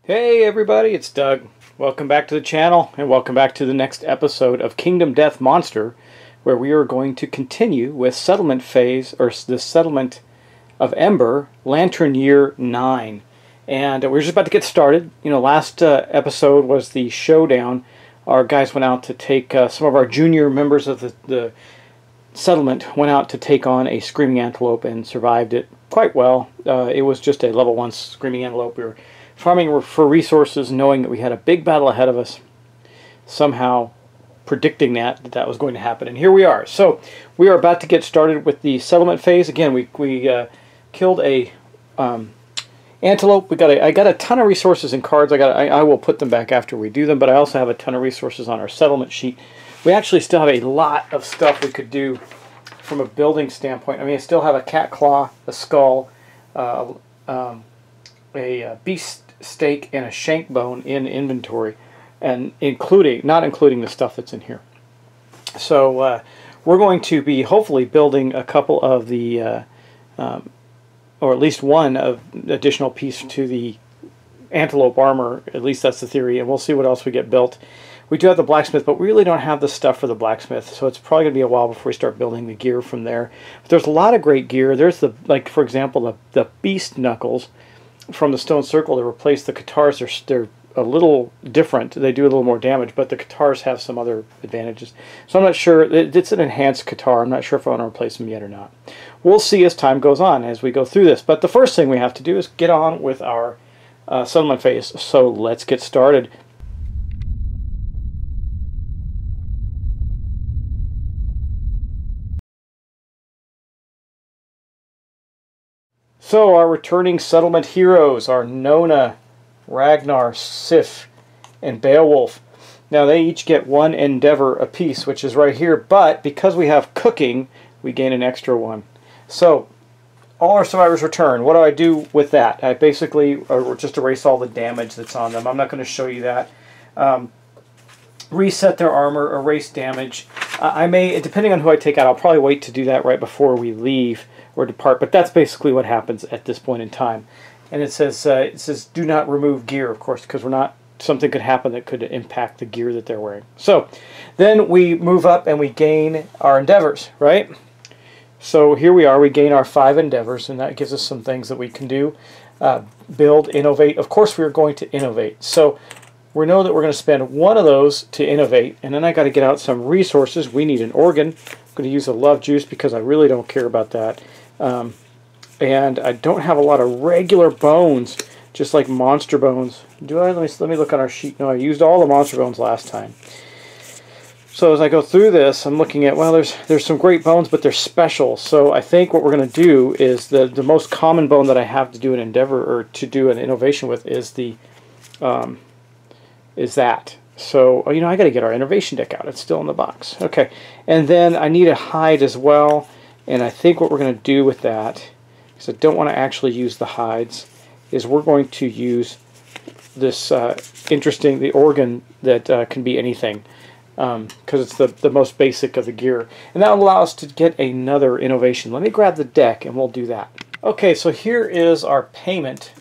Hey everybody, it's Doug. Welcome back to the channel and welcome back to the next episode of Kingdom Death Monster, where we are going to continue with settlement phase, or the settlement of Ember, Lantern Year 9. And we're just about to get started. You know, last episode was the showdown. Our guys went out to take, some of our junior members of the settlement went out to take on a screaming antelope and survived it quite well. It was just a level 1 screaming antelope. We were farming for resources, knowing that we had a big battle ahead of us, somehow predicting that was going to happen. And here we are. So we are about to get started with the settlement phase. Again, we killed a antelope. I got a ton of resources and cards. I will put them back after we do them, but I also have a ton of resources on our settlement sheet. We actually still have a lot of stuff we could do from a building standpoint. I mean, I still have a cat claw, a skull, a beast steak, and a shank bone in inventory, and not including the stuff that's in here. So we're going to be hopefully building a couple of the or at least one of additional piece to the antelope armor. At least that's the theory, and we'll see what else we get built. We do have the blacksmith, but we really don't have the stuff for the blacksmith, so it's probably going to be a while before we start building the gear from there. But there's a lot of great gear. There's like for example, the beast knuckles from the stone circle to replace the katars. They're a little different. They do a little more damage, but the katars have some other advantages. So I'm not sure. It's an enhanced katar. I'm not sure if I want to replace them yet or not. We'll see as time goes on as we go through this. But the first thing we have to do is get on with our settlement phase. So let's get started. So our returning settlement heroes are Nona, Ragnar, Sif, and Beowulf. Now they each get one endeavor apiece, which is right here, but because we have cooking, we gain an extra one. So all our survivors return. What do I do with that? I basically just erase all the damage that's on them. I'm not going to show you that. Reset their armor, erase damage. I may, depending on who I take out, I'll probably wait to do that right before we leave or depart, but that's basically what happens at this point in time. And it says do not remove gear, of course, because something could happen that could impact the gear that they're wearing. So then we move up and we gain our endeavors, right? So here we are, we gain our 5 endeavors, and that gives us some things that we can do. Build, innovate. Of course we're going to innovate. So we know that we're going to spend one of those to innovate, and then I got to get out some resources. We need an organ. I'm going to use a love juice because I really don't care about that. And I don't have a lot of regular bones, just like monster bones. Do I? Let me look on our sheet. No, I used all the monster bones last time. So as I go through this, I'm looking at, well, there's some great bones, but they're special. So I think what we're going to do is the most common bone that I have to do an endeavor or to do an innovation with is that. So you know, I got to get our innovation deck out. It's still in the box. Okay, and then I need a hide as well. And I think what we're going to do with that, because I don't want to actually use the hides, is we're going to use this the organ that can be anything, because it's the most basic of the gear. And that will allow us to get another innovation. Let me grab the deck and we'll do that. Okay, so here is our payment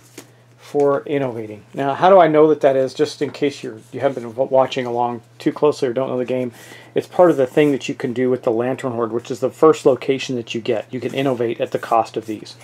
for innovating. Now, how do I know that is? Just in case you haven't been watching along too closely or don't know the game, it's part of the thing that you can do with the Lantern Horde, which is the first location that you get. You can innovate at the cost of these.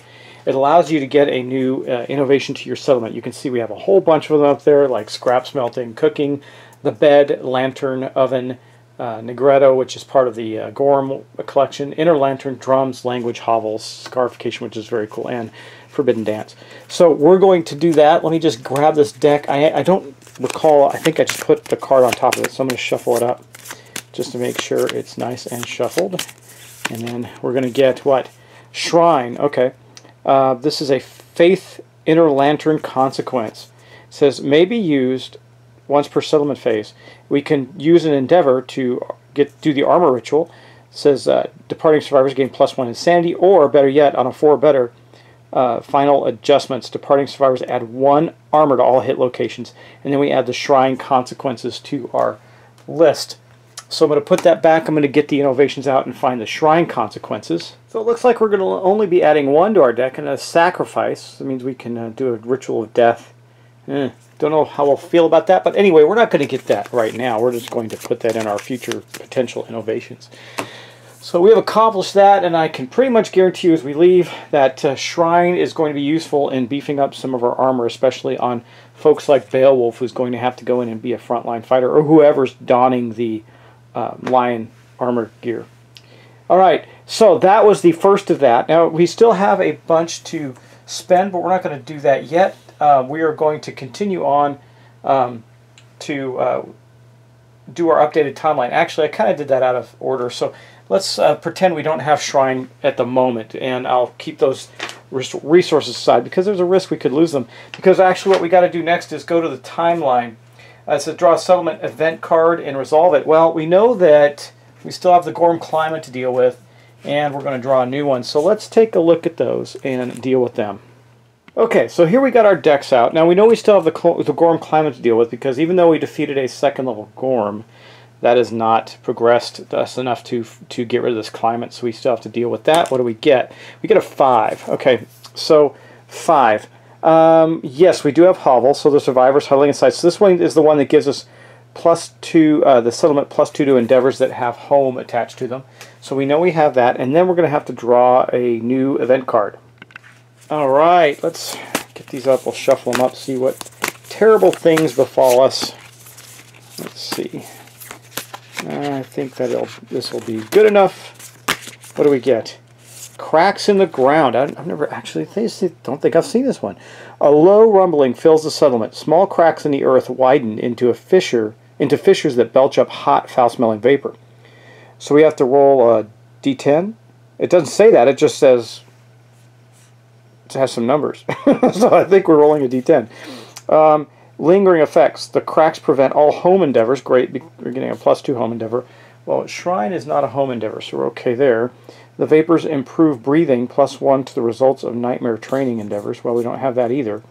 It allows you to get a new innovation to your settlement. You can see we have a whole bunch of them up there, like scrap smelting, cooking, the bed, lantern, oven, Negretto, which is part of the Gorm collection, inner lantern, drums, language, hovels, scarification, which is very cool, and forbidden dance. So we're going to do that. Let me just grab this deck. I don't recall, I think I just put the card on top of it, so I'm going to shuffle it up just to make sure it's nice and shuffled. And then we're going to get what? Shrine. Okay. This is a Faith Inner Lantern Consequence. It says, may be used once per settlement phase. We can use an endeavor to do the armor ritual. It says, departing survivors gain +1 insanity, or better yet, on a 4 or better, final adjustments, departing survivors add 1 armor to all hit locations. And then we add the Shrine Consequences to our list. So I'm going to put that back. I'm going to get the innovations out and find the Shrine Consequences. So it looks like we're going to only be adding 1 to our deck, and a sacrifice. That means we can do a ritual of death. Don't don't know how we'll feel about that, but anyway, we're not going to get that right now. We're just going to put that in our future potential innovations. So we have accomplished that, and I can pretty much guarantee you as we leave that Shrine is going to be useful in beefing up some of our armor, especially on folks like Beowulf, who's going to have to go in and be a frontline fighter, or whoever's donning the lion armor gear. Alright, so that was the first of that. Now, we still have a bunch to spend, but we're not going to do that yet. We are going to continue on to do our updated timeline. Actually, I kind of did that out of order, so let's pretend we don't have Shrine at the moment, and I'll keep those resources aside because there's a risk we could lose them. Because actually what we got to do next is go to the timeline. It's to draw a settlement event card and resolve it. Well, we know that we still have the Gorm climate to deal with, and we're going to draw a new one. So let's take a look at those and deal with them. Okay, so here we got our decks out. Now we know we still have the Gorm climate to deal with because even though we defeated a second level Gorm, that has not progressed us enough to get rid of this climate, so we still have to deal with that. What do we get? We get a 5. Okay, so 5. Yes, we do have Hovel, so the survivors huddling inside. So this one is the one that gives us +2, the settlement +2 to endeavors that have home attached to them. So we know we have that, and then we're going to have to draw a new event card. Alright, let's get these up. We'll shuffle them up, see what terrible things befall us. Let's see. I think that this will be good enough. What do we get? Cracks in the ground. I've never actually, don't think I've seen this one. A low rumbling fills the settlement. Small cracks in the earth widen into fissures that belch up hot, foul-smelling vapor. So we have to roll a d10. It doesn't say that. It just says it has some numbers. So I think we're rolling a d10. Lingering effects. The cracks prevent all home endeavors. Great, we're getting a +2 home endeavor. Well, Shrine is not a home endeavor, so we're okay there. The vapors improve breathing, +1 to the results of nightmare training endeavors. Well, we don't have that either.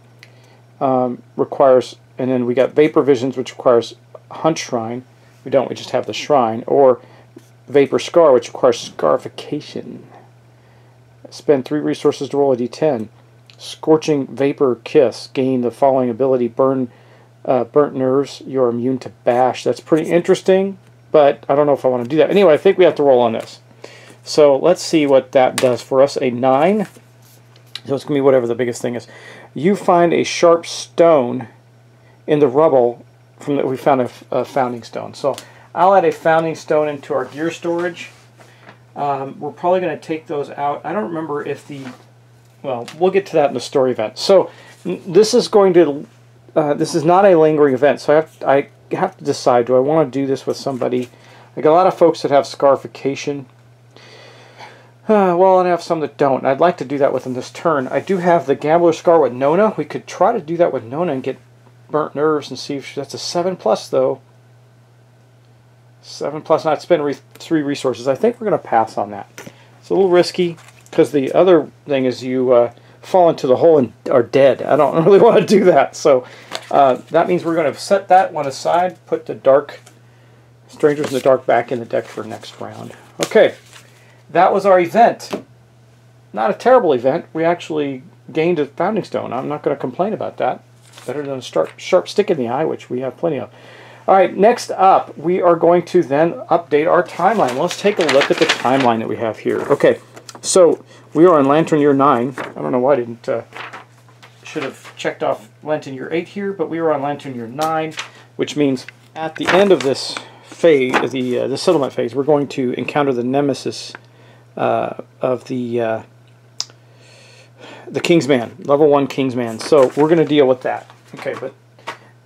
Requires, and then we got Vapor Visions, which requires Hunt Shrine. We don't, we just have the Shrine. Or Vapor Scar, which requires Scarification. Spend 3 resources to roll a d10. Scorching Vapor Kiss. Gain the following ability. Burnt nerves. You're immune to bash. That's pretty interesting, but I don't know if I want to do that. Anyway, I think we have to roll on this. So let's see what that does for us. A 9. So it's going to be whatever the biggest thing is. You find a sharp stone in the rubble from that we found a founding stone. So I'll add a founding stone into our gear storage. We're probably going to take those out. I don't remember if the... Well, we'll get to that in the story event. So this is going to... this is not a lingering event, so I have to decide, do I want to do this with somebody? I got a lot of folks that have scarification. Well, and I have some that don't. I'd like to do that with them this turn. I do have the Gambler Scar with Nona. We could try to do that with Nona and get burnt nerves and see if that's a 7+, though. 7+, not spend 3 resources. I think we're going to pass on that. It's a little risky because the other thing is you fall into the hole and are dead. I don't really want to do that. So that means we're going to set that one aside, put the Dark Strangers in the Dark back in the deck for next round. Okay. That was our event. Not a terrible event. We actually gained a founding stone. I'm not going to complain about that. Better than a sharp stick in the eye, which we have plenty of. Alright, next up, we are going to then update our timeline. Let's take a look at the timeline that we have here. Okay, so we are on Lantern Year 9. I don't know why I didn't... should have checked off Lantern Year 8 here, but we were on Lantern Year 9, which means at the end of this phase, the settlement phase, we're going to encounter the nemesis of the Kingsman, level 1 Kingsman. So we're going to deal with that. Okay, but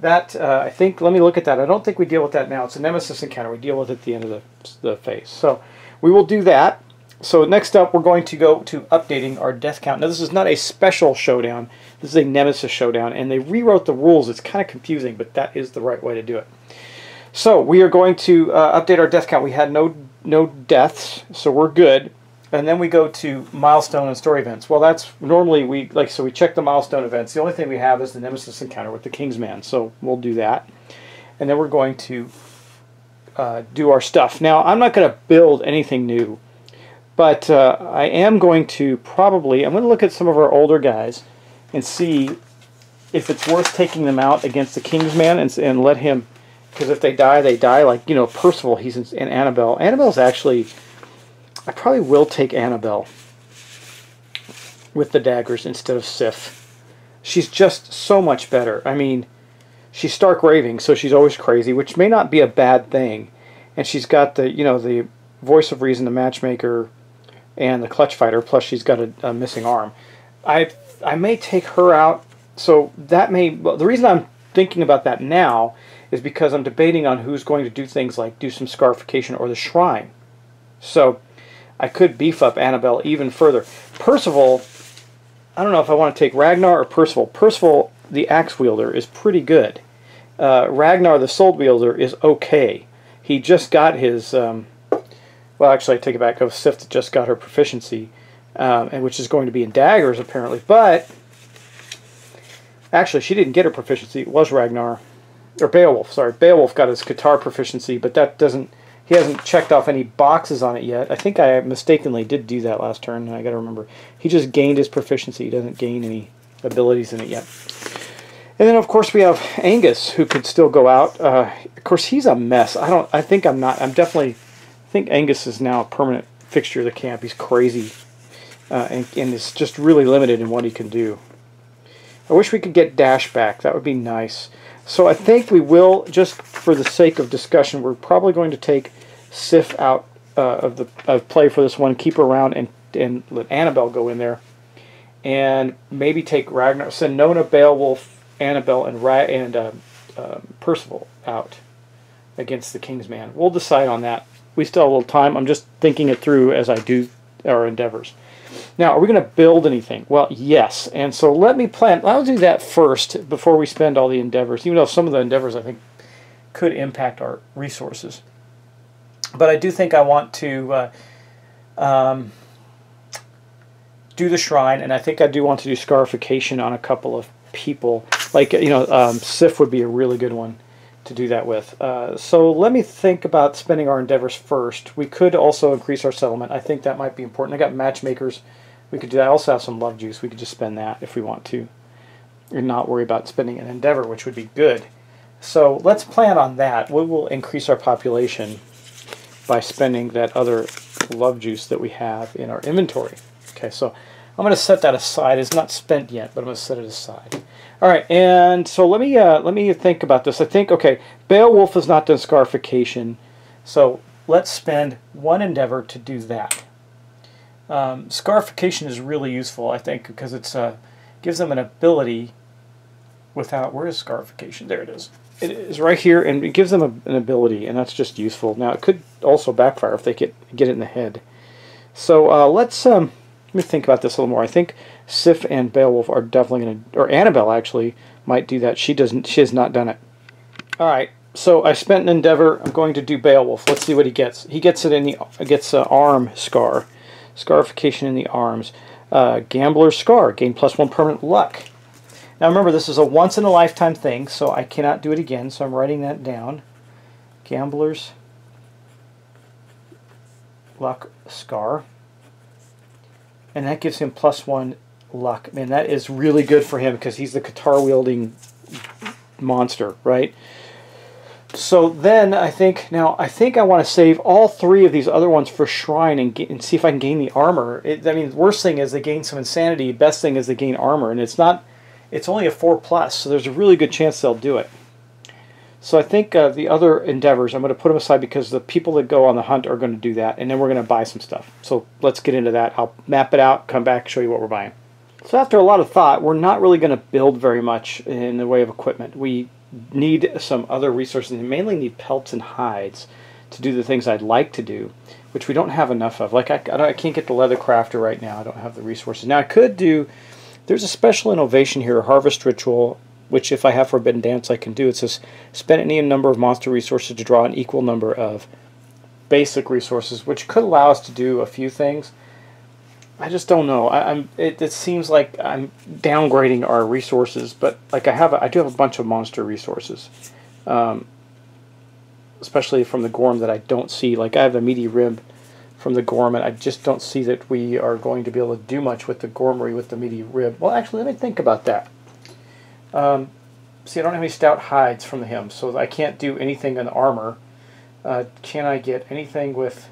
that I think, let me look at that. I don't think we deal with that now. It's a nemesis encounter. We deal with it at the end of the phase. So we will do that. So next up, we're going to go to updating our death count. Now this is not a special showdown. This is a nemesis showdown, and they rewrote the rules. It's kind of confusing, but that is the right way to do it. So we are going to update our death count. We had no deaths, so we're good. And then we go to milestone and story events. Well, that's normally we check the milestone events. The only thing we have is the nemesis encounter with the Kingsman, so we'll do that. And then we're going to do our stuff. Now, I'm not going to build anything new, but I am going to I'm going to look at some of our older guys and see if it's worth taking them out against the Kingsman and let him, because if they die, they die. Like, you know, Percival, he's in Annabelle. Annabelle's actually, I probably will take Annabelle with the daggers instead of Sif. She's just so much better. I mean, she's stark raving, so she's always crazy, which may not be a bad thing. And she's got the, you know, the voice of reason, the matchmaker, and the clutch fighter, plus she's got a missing arm. I may take her out, so that may, well, the reason I'm thinking about that now is because I'm debating on who's going to do things like do some scarification or the shrine. So I could beef up Annabelle even further. Percival, I don't know if I want to take Ragnar or Percival. Percival, the axe wielder, is pretty good. Ragnar, the sword wielder, is okay. He just got his, well, actually I take it back, Sif just got her proficiency, and which is going to be in daggers apparently, but actually she didn't get her proficiency, it was Ragnar, or Beowulf, sorry. Beowulf got his guitar proficiency, but that doesn't, he hasn't checked off any boxes on it yet. I think I mistakenly did do that last turn, and I gotta remember. He just gained his proficiency, he doesn't gain any abilities in it yet. And then of course we have Angus, who could still go out. Of course he's a mess. I think Angus is now a permanent fixture of the camp. He's crazy, and is just really limited in what he can do. I wish we could get Dash back. That would be nice. So I think we will, just for the sake of discussion, we're probably going to take Sif out of play for this one, keep her around, and let Annabelle go in there, and maybe take Ragnar, send Nona, Beowulf, Annabelle, and Percival out against the Kingsman. We'll decide on that. We still have a little time. I'm just thinking it through as I do our endeavors. Now, are we going to build anything? Well, yes. And so let me plan. I'll do that first before we spend all the endeavors, even though some of the endeavors I think could impact our resources. But I do think I want to do the shrine, and I think I do want to do scarification on a couple of people. Like, you know, Sif would be a really good one to do that with. So let me think about spending our endeavors first. We could also increase our settlement. I think that might be important. I got matchmakers. We could do that. I also have some love juice. We could just spend that if we want to, and not worry about spending an endeavor, which would be good. So let's plan on that. We will increase our population by spending that other love juice that we have in our inventory. Okay, so I'm going to set that aside. It's not spent yet, but I'm going to set it aside. All right, and so let me think about this. I think, okay, Beowulf has not done scarification, so let's spend one endeavor to do that. Scarification is really useful, I think, because it's gives them an ability without, where is scarification? There it is. It is right here, and it gives them an ability, and that's just useful. Now, it could also backfire if they get it in the head. So let me think about this a little more. I think Sif and Beowulf are definitely going to, or Annabelle actually might do that. She has not done it. All right, so I spent an endeavor. I'm going to do Beowulf. Let's see what he gets. He gets it in the arm scar, scarification in the arms. Gambler's Scar, gain +1 permanent luck. Now remember, this is a once in a lifetime thing, so I cannot do it again. So I'm writing that down. Gambler's luck scar. And that gives him +1 luck. Man, that is really good for him because he's the guitar-wielding monster, right? So then I think I want to save all 3 of these other ones for Shrine and see if I can gain the armor. I mean, the worst thing is they gain some insanity. Best thing is they gain armor, and it's only a 4+, so there's a really good chance they'll do it. So I think the other endeavors, I'm going to put them aside because the people that go on the hunt are going to do that, and then we're going to buy some stuff. So let's get into that. I'll map it out, come back, show you what we're buying. So after a lot of thought, we're not really going to build very much in the way of equipment. We need some other resources, and mainly need pelts and hides to do the things I'd like to do, which we don't have enough of. Like I can't get the leather crafter right now. I don't have the resources. Now I could do, there's a special innovation here, a harvest ritual, which if I have Forbidden Dance I can do. It says spend any number of monster resources to draw an equal number of basic resources, which could allow us to do a few things. I just don't know. It seems like I'm downgrading our resources, but like I do have a bunch of monster resources, especially from the Gorm that I don't see. Like I have a meaty rib from the Gorm, and I just don't see that we are going to be able to do much with the Gormery with the meaty rib. Well, actually, let me think about that. See, I don't have any stout hides from him, so I can't do anything in armor. Can I get anything with...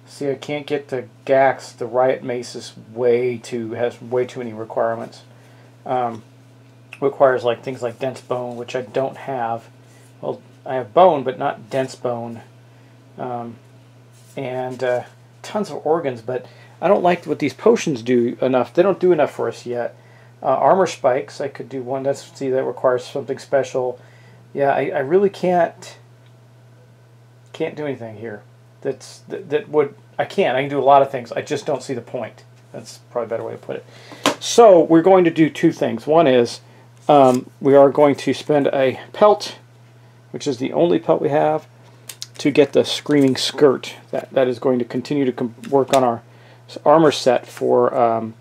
See, I can't get the Gax. The Riot Mace is has way too many requirements. Requires like things like dense bone, which I don't have. Well, I have bone, but not dense bone. And tons of organs, but I don't like what these potions do enough. They don't do enough for us yet. Armor spikes, I could do one. That requires something special. Yeah, I really can't do anything here. I can do a lot of things. I just don't see the point. That's probably a better way to put it. So we're going to do two things. One is we are going to spend a pelt, which is the only pelt we have, to get the Screaming Skirt. That is going to continue to work on our armor set for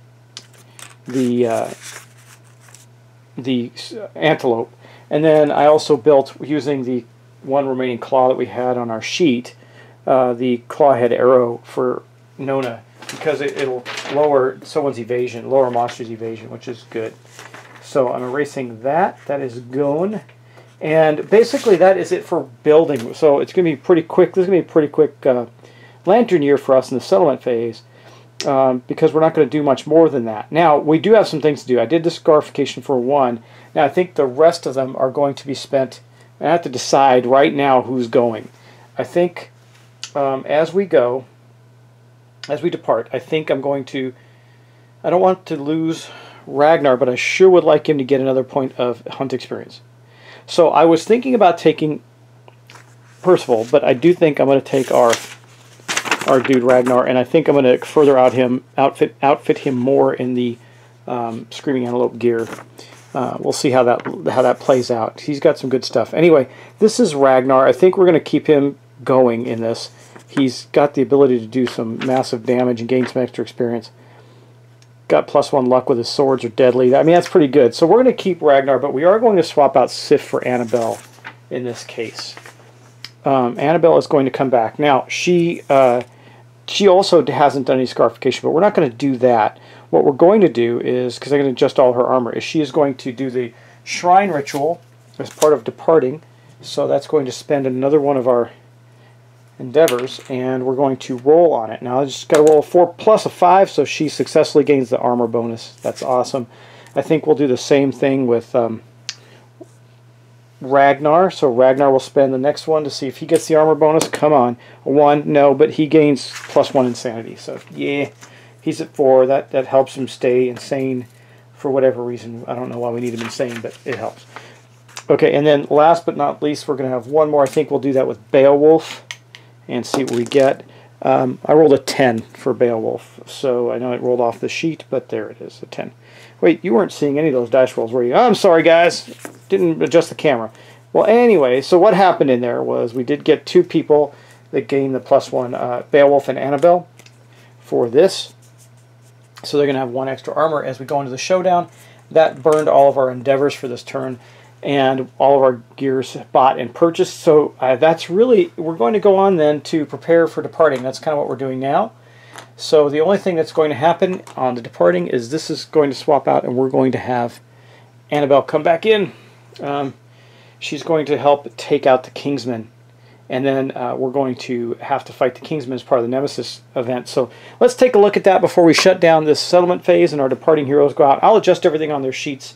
the antelope. And then I also built, using the one remaining claw that we had on our sheet, the clawhead arrow for Nona, because it'll lower someone's evasion, lower a monster's evasion, which is good. So I'm erasing that. That is gone. And basically that is it for building. So it's going to be pretty quick. This is going to be a pretty quick lantern year for us in the settlement phase, because we're not going to do much more than that. Now, we do have some things to do. I did the scarification for one. Now, I think the rest of them are going to be spent. I have to decide right now who's going. I think as we depart, I think I'm going to... I don't want to lose Ragnar, but I sure would like him to get another point of hunt experience. So I was thinking about taking Percival, but I do think I'm going to take our dude Ragnar, and I think I'm going to further outfit him more in the Screaming Antelope gear. We'll see how that plays out. He's got some good stuff. Anyway, this is Ragnar. I think we're going to keep him going in this. He's got the ability to do some massive damage and gain some extra experience. Got +1 luck with his swords are deadly. I mean, that's pretty good. So we're going to keep Ragnar, but we are going to swap out Sif for Annabelle in this case. Annabelle is going to come back. Now, she also hasn't done any scarification, but we're not going to do that. What we're going to do is, because I'm going to adjust all her armor, is she is going to do the shrine ritual as part of departing. So that's going to spend another one of our endeavors, and we're going to roll on it. Now I just got to roll a 4 plus a 5, so she successfully gains the armor bonus. That's awesome. I think we'll do the same thing with Ragnar. So Ragnar will spend the next one to see if he gets the armor bonus. Come on. 1, no, but he gains +1 insanity. So yeah, he's at 4. That helps him stay insane for whatever reason. I don't know why we need him insane, but it helps. Okay, and then last but not least, we're going to have one more. I think we'll do that with Beowulf and see what we get. I rolled a 10 for Beowulf, so I know it rolled off the sheet, but there it is, a 10. Wait, you weren't seeing any of those dice rolls, were you? I'm sorry, guys. Didn't adjust the camera. Well, anyway, so what happened in there was we did get 2 people that gained the +1, Beowulf and Annabelle, for this. So they're going to have 1 extra armor as we go into the showdown. That burned all of our endeavors for this turn, and all of our gears bought and purchased. So that's really, we're going to go on then to prepare for departing. That's kind of what we're doing now. So the only thing that's going to happen on the departing is this is going to swap out, and we're going to have Annabelle come back in. She's going to help take out the Kingsmen, and then we're going to have to fight the Kingsmen as part of the Nemesis event. So let's take a look at that before we shut down this settlement phase and our departing heroes go out. I'll adjust everything on their sheets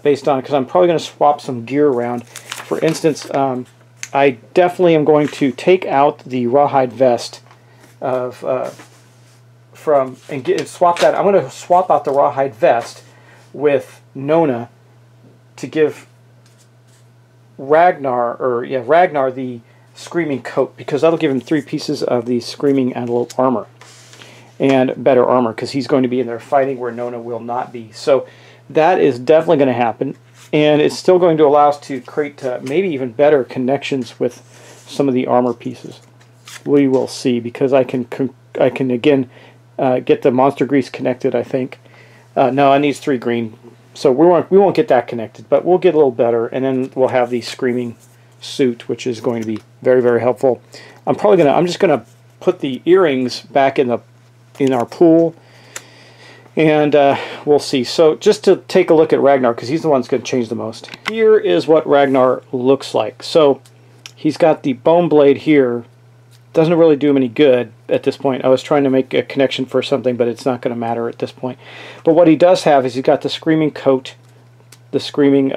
based on it, because I'm probably going to swap some gear around. For instance, I definitely am going to take out the rawhide vest of swap that. I'm going to swap out the rawhide vest with Nona to give Ragnar the Screaming Coat, because that'll give him 3 pieces of the Screaming Antelope armor and better armor, because he's going to be in there fighting where Nona will not be. So that is definitely going to happen, and it's still going to allow us to create maybe even better connections with some of the armor pieces. We will see, because I can again get the monster grease connected, I think. No, it needs 3 green, so we won't get that connected, but we'll get a little better, and then we'll have the Screaming suit, which is going to be very, very helpful. I'm just gonna put the earrings back in our pool. And we'll see. So just to take a look at Ragnar, because he's the one that's going to change the most. Here is what Ragnar looks like. So he's got the bone blade here. Doesn't really do him any good at this point. I was trying to make a connection for something, but it's not going to matter at this point. But what he does have is he's got the screaming coat, the screaming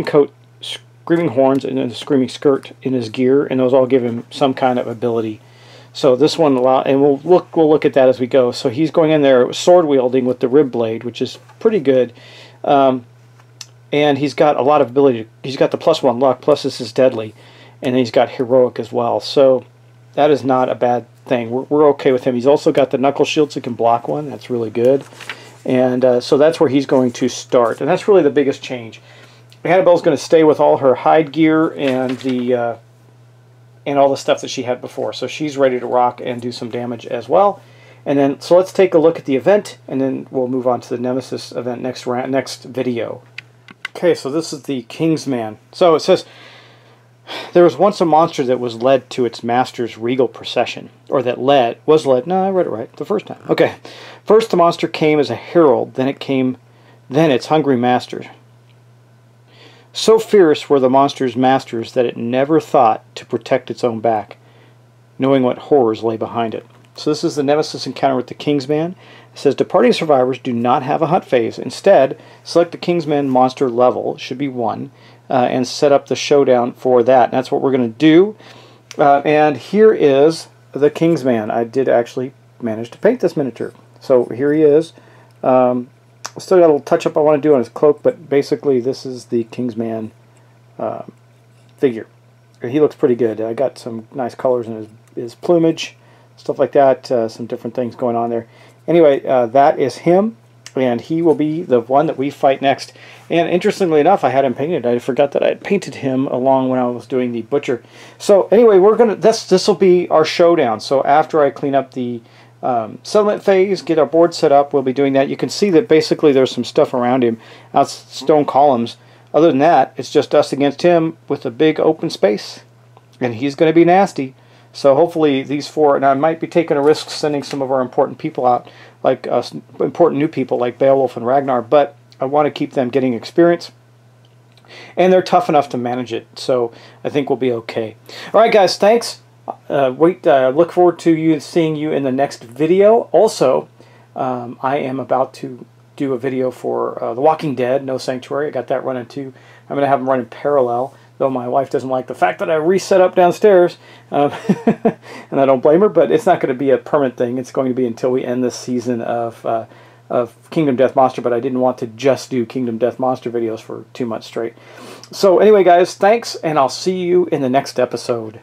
coat, screaming horns, and then the screaming skirt in his gear, and those all give him some kind of ability. So this one and we'll look at that as we go. So he's going in there sword wielding with the rib blade, which is pretty good. And he's got a lot of ability. He's got the +1 luck, plus this is deadly, and he's got heroic as well. So that is not a bad thing. We're okay with him. He's also got the knuckle shield, so he can block one. That's really good. And so that's where he's going to start, and that's really the biggest change. Annabelle's going to stay with all her hide gear and the and all the stuff that she had before. So she's ready to rock and do some damage as well. And then, so let's take a look at the event, and then we'll move on to the Nemesis event next video. Okay, so this is the Kingsman. So it says, there was once a monster that was led to its master's regal procession. Or that was led, no, I read it right the first time. Okay, first the monster came as a herald, then its hungry master. So fierce were the monster's masters that it never thought to protect its own back, knowing what horrors lay behind it. So this is the Nemesis encounter with the Kingsman. It says, departing survivors do not have a hunt phase. Instead, select the Kingsman monster level, should be 1, and set up the showdown for that. And that's what we're going to do. And here is the Kingsman. I did actually manage to paint this miniature. So here he is. Still got a little touch-up I want to do on his cloak, but basically this is the Kingsman figure. He looks pretty good. I got some nice colors in his plumage, stuff like that, some different things going on there. Anyway, that is him, and he will be the one that we fight next. And interestingly enough, I had him painted. I forgot that I had painted him along when I was doing the Butcher. So anyway, we're gonna this will be our showdown. So after I clean up the settlement phase, get our board set up, we'll be doing that. You can see that basically there's some stuff around him, out stone columns. Other than that, it's just us against him with a big open space, and he's going to be nasty. So hopefully these 4, and I might be taking a risk sending some of our important people out, like important new people like Beowulf and Ragnar, but I want to keep them getting experience, and they're tough enough to manage it, so I think we'll be okay. Alright guys, thanks. Look forward to seeing you in the next video. Also, I am about to do a video for The Walking Dead, No Sanctuary. I got that running too. I'm going to have them run in parallel, though my wife doesn't like the fact that I reset up downstairs, and I don't blame her, but it's not going to be a permanent thing. It's going to be until we end this season of Kingdom Death Monster, but I didn't want to just do Kingdom Death Monster videos for 2 months straight. So anyway guys, thanks, and I'll see you in the next episode.